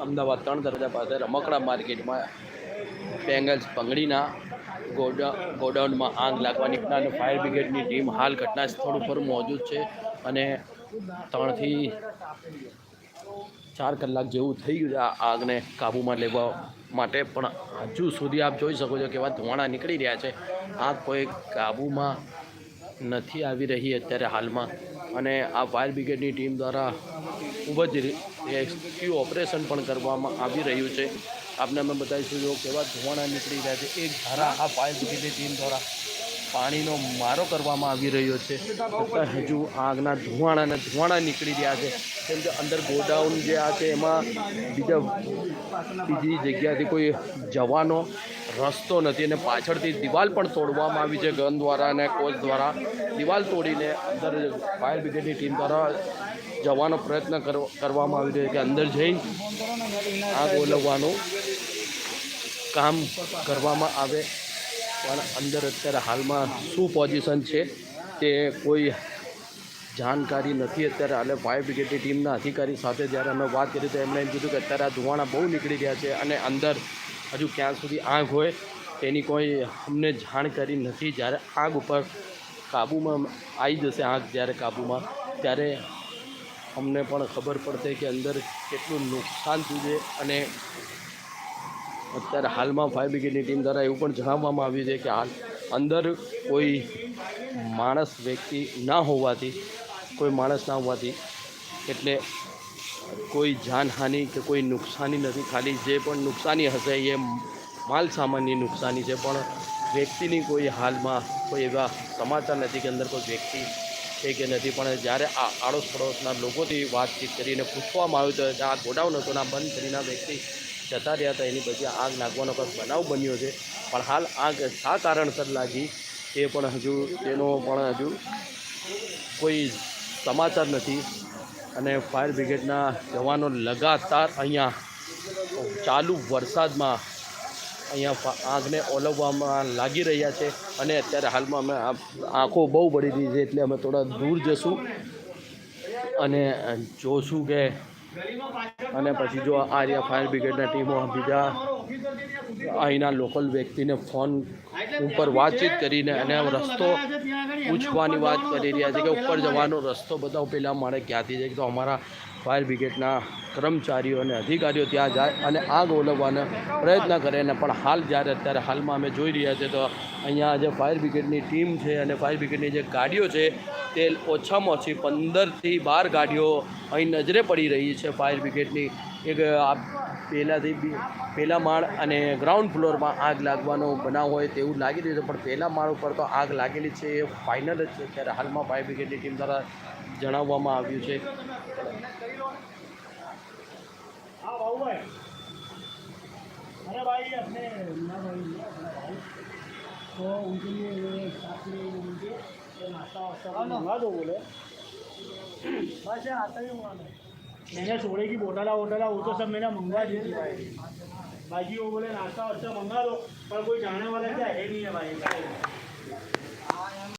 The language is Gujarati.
અમદાવાદ 3 દરવાજા પાસે રમકડા માર્કેટમાં બેંગલ્સ બંગડીના ગોડાઉનમાં આગ લાગવાની અને ફાયર બ્રિગેડની ટીમ હાલ ઘટના સ્થળ ઉપર મોજૂદ છે અને 3 થી 4 કલાક જેવું થઈ ગયું છે આ આગને કાબૂમાં લેવા માટે, પણ હજુ સુધી આપ જોઈ શકો છો કેવા ધુમાડા નીકળી રહ્યા છે. આગ કોઈ કાબૂમાં નથી આવી રહી અત્યારે હાલમાં, અને આ ફાયર બ્રિગેડની ટીમ દ્વારા ખૂબ જ રેસ્ક્યુ ઓપરેશન પણ કરવામાં આવી રહ્યું છે. આપને અમે બતાવીશું જો કેવા ધુમાડા નીકળી રહ્યા છે. એક ધારા આ ફાયર બ્રિગેડની ટીમ દ્વારા પાણીનો મારો કરવામાં આવી રહ્યો છે, છતાં હજુ આગના ધુમાડા નીકળી રહ્યા છે. કેમ કે અંદર ગોડાઉન જે આ છે એમાં બીજી જગ્યાથી કોઈ જવાનો રસ્તો નથી, અને પાછળથી દિવાલ પણ તોડવામાં આવી છે. ગન દ્વારા અને કોચ દ્વારા દિવાલ તોડીને અંદર ફાયર બ્રિગેડની ટીમ દ્વારા જવાનો પ્રયત્ન કરવામાં આવી રહ્યો છે કે અંદર જઈ આગ ઓલવવાનું કામ કરવામાં આવે, પણ અંદર અત્યારે હાલમાં શું પોઝિશન છે તે કોઈ જાણકારી નથી. અત્યારે હાલે ફાયર બ્રિગેડની ટીમના અધિકારી સાથે જ્યારે અમે વાત કરી તો એમણે એમ કીધું કે અત્યારે આ ધુમાડા બહુ નીકળી રહ્યા છે અને અંદર હજુ ક્યાં સુધી આગ હોય તેની કોઈ અમને જાણકારી નથી. જ્યારે આગ ઉપર કાબૂમાં આવી જશે, આગ જ્યારે કાબૂમાં, ત્યારે અમને પણ ખબર પડશે કે અંદર કેટલું નુકસાન થયું છે. અને અત્યારે હાલમાં ફાયર બ્રિગેડની ટીમ દ્વારા એવું પણ જણાવવામાં આવ્યું છે કે હાલ અંદર કોઈ વ્યક્તિ ના હોવાથી એટલે કોઈ જાનહાનિ કે કોઈ નુકસાની નથી. ખાલી જે પણ નુકસાની હશે એ માલ સામાનની નુકસાની છે, પણ વ્યક્તિની કોઈ હાલમાં કોઈ એવા સમાચાર નથી કે અંદર કોઈ વ્યક્તિ છે કે નથી. પણ જ્યારે આ આડોશ પડોશના લોકોથી વાતચીત કરીને પૂછવામાં આવ્યું તો આ ગોડાઉન હતો ના બંધ કરીને વ્યક્તિ જતા રહ્યા હતા, એની પછી આગ લાગવાનો કંઈક બનાવ બન્યો છે. પણ હાલ આગ શા કારણસર લાગી તે પણ તેનો હજુ કોઈ સમાચાર નથી. અને ફાયર બ્રિગેડના જવાનો લગાતાર અહીંયા ચાલુ વરસાદમાં અહીંયા આગને ઓલવવામાં લાગી રહ્યા છે. અને અત્યારે હાલમાં અમે આંખો બહુ બળી રહી છે, એટલે અમે થોડા દૂર જશું અને જોશું કે, અને પછી જો આ રહ્યા ફાયર બ્રિગેડના ટીમો બીજા અહીંના લોકલ વ્યક્તિને ફોન ઉપર વાતચીત કરીને અને રસ્તો પૂછવાની વાત કરી રહ્યા છે કે ઉપર જવાનો રસ્તો બતાવો, પહેલાં મારે ક્યાંથી જાય. તો અમારા ફાયર બ્રિગેડના કર્મચારીઓ અને અધિકારીઓ ત્યાં જાય અને આગ ઓલવવાનો પ્રયત્ન કરે. અને પણ હાલ અત્યારે હાલમાં અમે જોઈ રહ્યા છીએ તો અહીંયા જે ફાયર બ્રિગેડની ટીમ છે અને ફાયર બ્રિગેડની જે ગાડીઓ છે તે ઓછામાં ઓછી 15 થી 12 ગાડીઓ અહીં નજરે પડી રહી છે. ફાયર બ્રિગેડની એક પહેલા માળ અને ગ્રાઉન્ડ ફ્લોરમાં આગ લાગવાનો બનાવ હોય તેવું લાગી રહ્યું છે, પણ પહેલા માળ ઉપર તો આગ લાગેલી છે એ ફાઇનલ જ છે. ત્યારે હાલમાં ફાયર બ્રિગેડની ટીમ દ્વારા જણાવવામાં આવ્યું છે. मैंने सोडे की बोतला वोटला वो तो सब मैंने मंगवा दी थी भाई. बाकी वो बोले नाश्ता वास्ता मंगा दो, पर कोई जाने वाला क्या है नहीं है भाई.